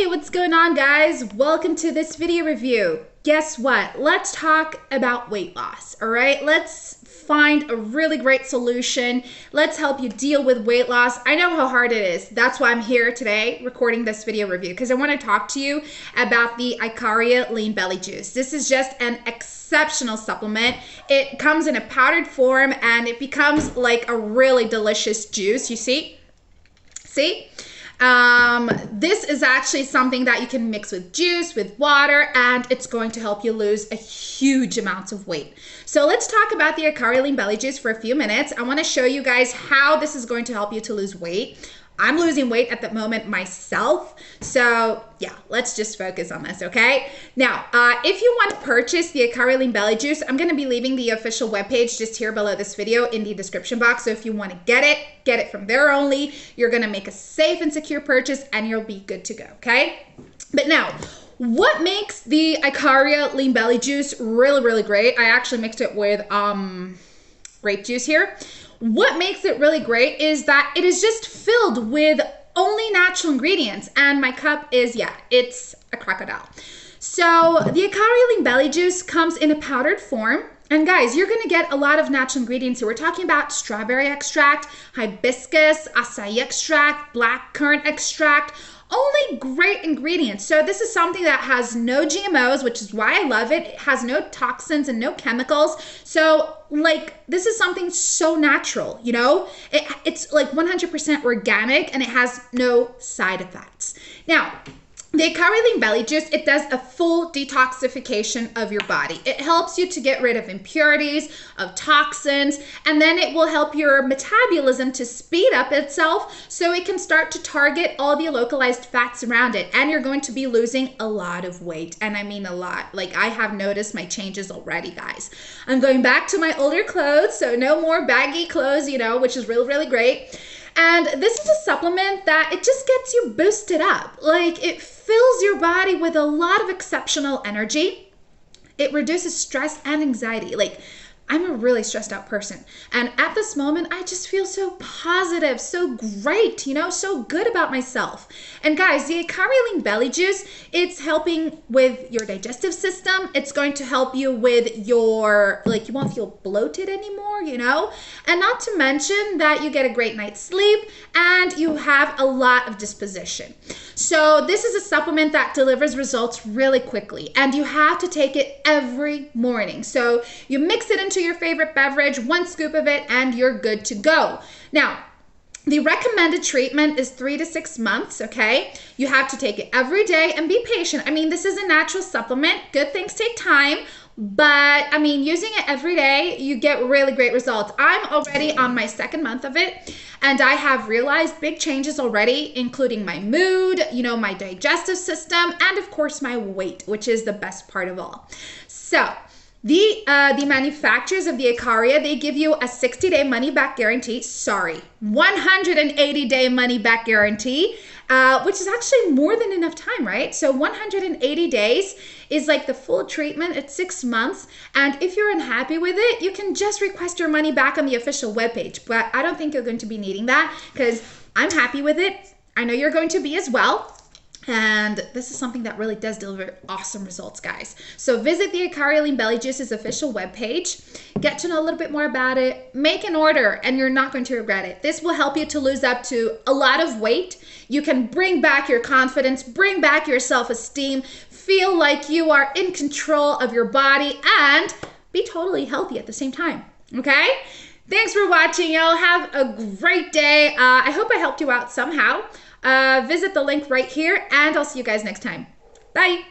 Hey, what's going on, guys? Welcome to this video review. Guess what? Let's talk about weight loss, all right? Let's find a really great solution. Let's help you deal with weight loss. I know how hard it is. That's why I'm here today recording this video review, because I want to talk to you about the Ikaria Lean Belly Juice. This is just an exceptional supplement. It comes in a powdered form and it becomes like a really delicious juice. You see? This is actually something that you can mix with juice, with water, and it's going to help you lose a huge amount of weight. So let's talk about the Ikaria Lean Belly Juice for a few minutes. I want to show you guys how this is going to help you to lose weight. I'm losing weight at the moment myself. So yeah, let's just focus on this, okay? Now, if you want to purchase the Ikaria Lean Belly Juice, I'm going to be leaving the official webpage just here below this video in the description box. So if you want to get it from there only. You're going to make a safe and secure purchase and you'll be good to go, okay? But now, what makes the Ikaria Lean Belly Juice really, really great? I actually mixed it with grape juice here. What makes it really great is that it is just filled with only natural ingredients. And my cup is, yeah, it's a crocodile. So the Ikaria Lean Belly Juice comes in a powdered form. And guys, you're gonna get a lot of natural ingredients. So we're talking about strawberry extract, hibiscus, acai extract, blackcurrant extract, only great ingredients. So this is something that has no GMOs, which is why I love it. It has no toxins and no chemicals. So like, this is something so natural, you know? It's like 100% organic and it has no side effects. Now, the Ikaria Lean Belly Juice, it does a full detoxification of your body. It helps you to get rid of impurities, of toxins, and then it will help your metabolism to speed up itself so it can start to target all the localized fats around it. And you're going to be losing a lot of weight. And I mean a lot. Like, I have noticed my changes already, guys. I'm going back to my older clothes, so no more baggy clothes, you know, which is really, really great. And this is a supplement that it just gets you boosted up. Like, it fills your body with a lot of exceptional energy. It reduces stress and anxiety. Like, I'm a really stressed out person. And at this moment, I just feel so positive, so great, you know, so good about myself. And guys, the Ikaria Lean Belly Juice, it's helping with your digestive system. It's going to help you with your, like, you won't feel bloated anymore, you know? And not to mention that you get a great night's sleep and you have a lot of disposition. So this is a supplement that delivers results really quickly, and you have to take it every morning. So you mix it into your favorite beverage, 1 scoop of it, and you're good to go. Now, the recommended treatment is 3 to 6 months, okay? You have to take it every day and be patient. I mean, this is a natural supplement. Good things take time, but I mean, using it every day, you get really great results. I'm already on my 2nd month of it, and I have realized big changes already, including my mood, you know, my digestive system, and of course my weight, which is the best part of all. So the manufacturers of the Ikaria, they give you a 60-day money-back guarantee. Sorry, 180-day money-back guarantee, which is actually more than enough time, right? So 180 days is like the full treatment. It's 6 months. And if you're unhappy with it, you can just request your money back on the official webpage. But I don't think you're going to be needing that because I'm happy with it. I know you're going to be as well. And this is something that really does deliver awesome results, guys. So visit the Ikaria Lean Belly Juice's official webpage, get to know a little bit more about it, make an order, and you're not going to regret it. This will help you to lose up to a lot of weight. You can bring back your confidence, bring back your self-esteem, feel like you are in control of your body, and be totally healthy at the same time, okay? Thanks for watching, y'all. Have a great day. I hope I helped you out somehow. Visit the link right here, and I'll see you guys next time. Bye.